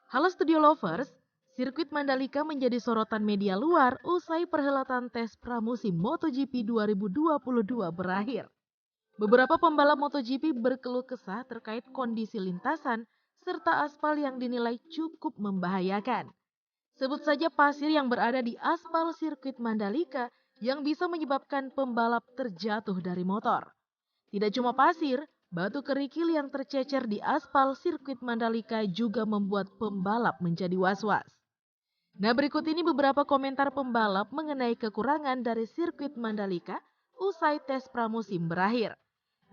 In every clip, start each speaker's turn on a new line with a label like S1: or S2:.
S1: Halo Studio Lovers, sirkuit Mandalika menjadi sorotan media luar usai perhelatan tes pramusim MotoGP 2022 berakhir. Beberapa pembalap MotoGP berkeluh kesah terkait kondisi lintasan serta aspal yang dinilai cukup membahayakan. Sebut saja pasir yang berada di aspal sirkuit Mandalika yang bisa menyebabkan pembalap terjatuh dari motor. Tidak cuma pasir, batu kerikil yang tercecer di aspal sirkuit Mandalika juga membuat pembalap menjadi was-was. Nah, berikut ini beberapa komentar pembalap mengenai kekurangan dari sirkuit Mandalika usai tes pramusim berakhir.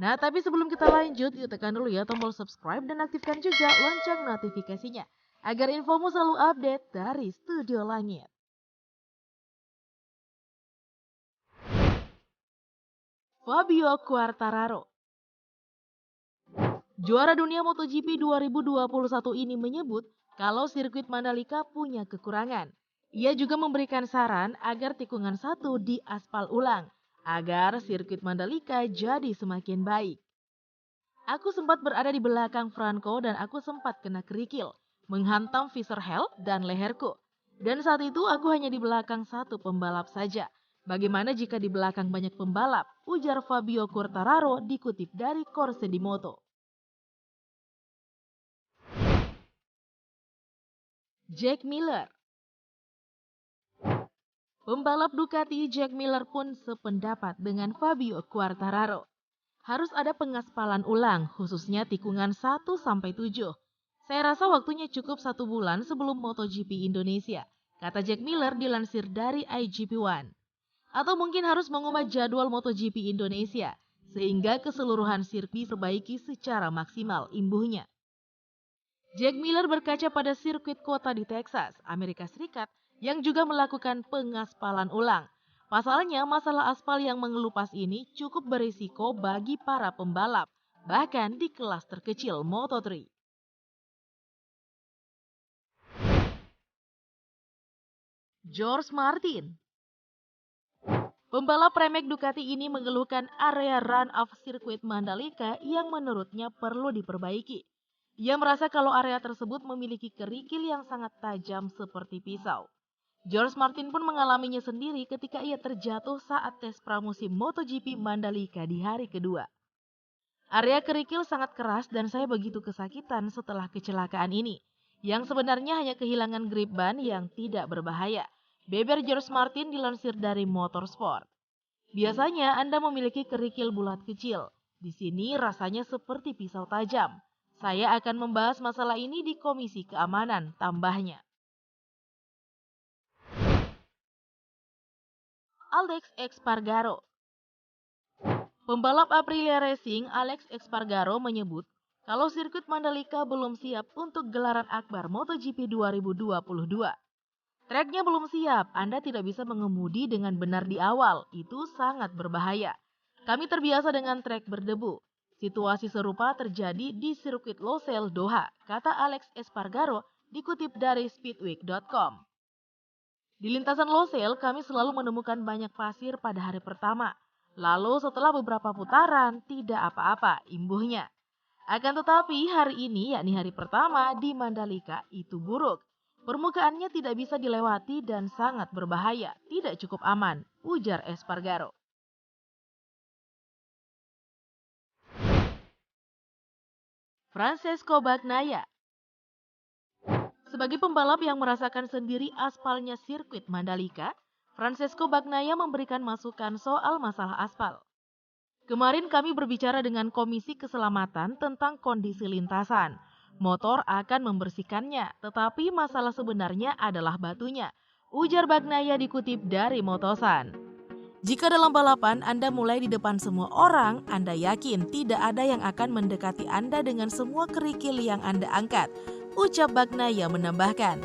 S1: Nah, tapi sebelum kita lanjut, yuk tekan dulu ya tombol subscribe dan aktifkan juga lonceng notifikasinya agar infomu selalu update dari Studio Langit. Fabio Quartararo, juara dunia MotoGP 2021 ini menyebut kalau sirkuit Mandalika punya kekurangan. Ia juga memberikan saran agar tikungan 1 di aspal ulang, agar sirkuit Mandalika jadi semakin baik. Aku sempat berada di belakang Franco dan aku sempat kena kerikil, menghantam visor helm dan leherku. Dan saat itu aku hanya di belakang satu pembalap saja. Bagaimana jika di belakang banyak pembalap? Ujar Fabio Quartararo dikutip dari Corse di Moto. Jack Miller. Pembalap Ducati Jack Miller pun sependapat dengan Fabio Quartararo. Harus ada pengaspalan ulang, khususnya tikungan 1-7. Saya rasa waktunya cukup 1 bulan sebelum MotoGP Indonesia, kata Jack Miller dilansir dari IGP One. Atau mungkin harus mengubah jadwal MotoGP Indonesia, sehingga keseluruhan sirkuit diperbaiki secara maksimal, imbuhnya. Jack Miller berkaca pada sirkuit kota di Texas, Amerika Serikat, yang juga melakukan pengaspalan ulang. Pasalnya, masalah aspal yang mengelupas ini cukup berisiko bagi para pembalap, bahkan di kelas terkecil Moto3. George Martin. Pembalap remek Ducati ini mengeluhkan area run-off sirkuit Mandalika yang menurutnya perlu diperbaiki. Ia merasa kalau area tersebut memiliki kerikil yang sangat tajam seperti pisau. George Martin pun mengalaminya sendiri ketika ia terjatuh saat tes pramusim MotoGP Mandalika di hari kedua. Area kerikil sangat keras dan saya begitu kesakitan setelah kecelakaan ini, yang sebenarnya hanya kehilangan grip ban yang tidak berbahaya. Beber George Martin dilansir dari Motorsport. Biasanya Anda memiliki kerikil bulat kecil. Di sini rasanya seperti pisau tajam. Saya akan membahas masalah ini di Komisi Keamanan, tambahnya. Alex Espargaro. Pembalap Aprilia Racing Alex Espargaro menyebut kalau sirkuit Mandalika belum siap untuk gelaran akbar MotoGP 2022. Treknya belum siap, Anda tidak bisa mengemudi dengan benar di awal, itu sangat berbahaya. Kami terbiasa dengan trek berdebu. Situasi serupa terjadi di sirkuit Losail Doha, kata Alex Espargaro dikutip dari speedweek.com. Di lintasan Losail kami selalu menemukan banyak pasir pada hari pertama. Lalu setelah beberapa putaran tidak apa-apa, imbuhnya. Akan tetapi hari ini yakni hari pertama di Mandalika itu buruk. Permukaannya tidak bisa dilewati dan sangat berbahaya, tidak cukup aman, ujar Espargaro. Francesco Bagnaia. Sebagai pembalap yang merasakan sendiri aspalnya sirkuit Mandalika, Francesco Bagnaia memberikan masukan soal masalah aspal. Kemarin kami berbicara dengan Komisi Keselamatan tentang kondisi lintasan. Motor akan membersihkannya, tetapi masalah sebenarnya adalah batunya, ujar Bagnaia dikutip dari Motosan. Jika dalam balapan Anda mulai di depan semua orang, Anda yakin tidak ada yang akan mendekati Anda dengan semua kerikil yang Anda angkat, ucap Bagnaia menambahkan.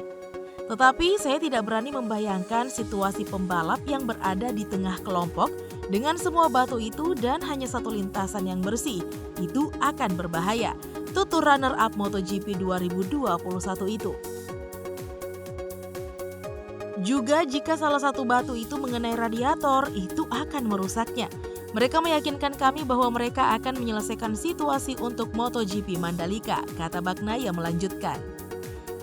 S1: Tetapi saya tidak berani membayangkan situasi pembalap yang berada di tengah kelompok dengan semua batu itu dan hanya satu lintasan yang bersih. Itu akan berbahaya, tutur runner-up MotoGP 2021 itu. Juga jika salah satu batu itu mengenai radiator, itu akan merusaknya. Mereka meyakinkan kami bahwa mereka akan menyelesaikan situasi untuk MotoGP Mandalika, kata Bagnaia melanjutkan.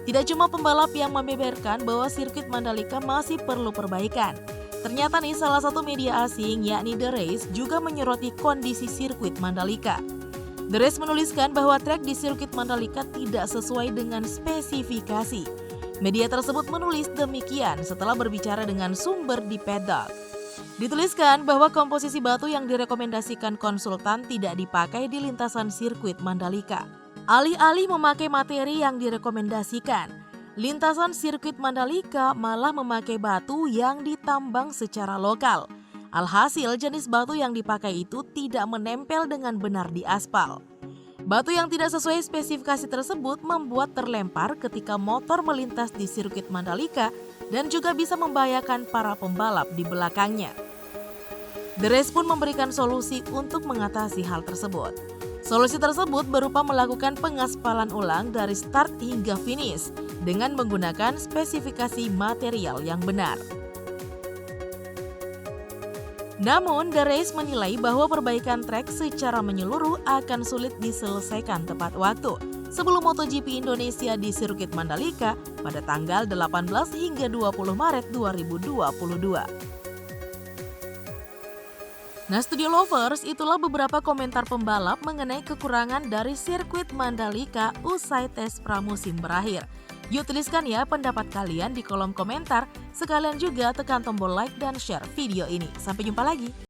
S1: Tidak cuma pembalap yang membeberkan bahwa sirkuit Mandalika masih perlu perbaikan. Ternyata nih salah satu media asing yakni The Race juga menyoroti kondisi sirkuit Mandalika. The Race menuliskan bahwa trek di sirkuit Mandalika tidak sesuai dengan spesifikasi. Media tersebut menulis demikian setelah berbicara dengan sumber di paddock. Dituliskan bahwa komposisi batu yang direkomendasikan konsultan tidak dipakai di lintasan sirkuit Mandalika. Alih-alih memakai materi yang direkomendasikan, lintasan sirkuit Mandalika malah memakai batu yang ditambang secara lokal. Alhasil jenis batu yang dipakai itu tidak menempel dengan benar di aspal. Batu yang tidak sesuai spesifikasi tersebut membuat terlempar ketika motor melintas di sirkuit Mandalika dan juga bisa membahayakan para pembalap di belakangnya. The Race pun memberikan solusi untuk mengatasi hal tersebut. Solusi tersebut berupa melakukan pengaspalan ulang dari start hingga finish dengan menggunakan spesifikasi material yang benar. Namun, The Race menilai bahwa perbaikan trek secara menyeluruh akan sulit diselesaikan tepat waktu sebelum MotoGP Indonesia di sirkuit Mandalika pada tanggal 18 hingga 20 Maret 2022. Nah, Studio Lovers, itulah beberapa komentar pembalap mengenai kekurangan dari sirkuit Mandalika usai tes pramusim berakhir. Yuk tuliskan ya pendapat kalian di kolom komentar, sekalian juga tekan tombol like dan share video ini. Sampai jumpa lagi.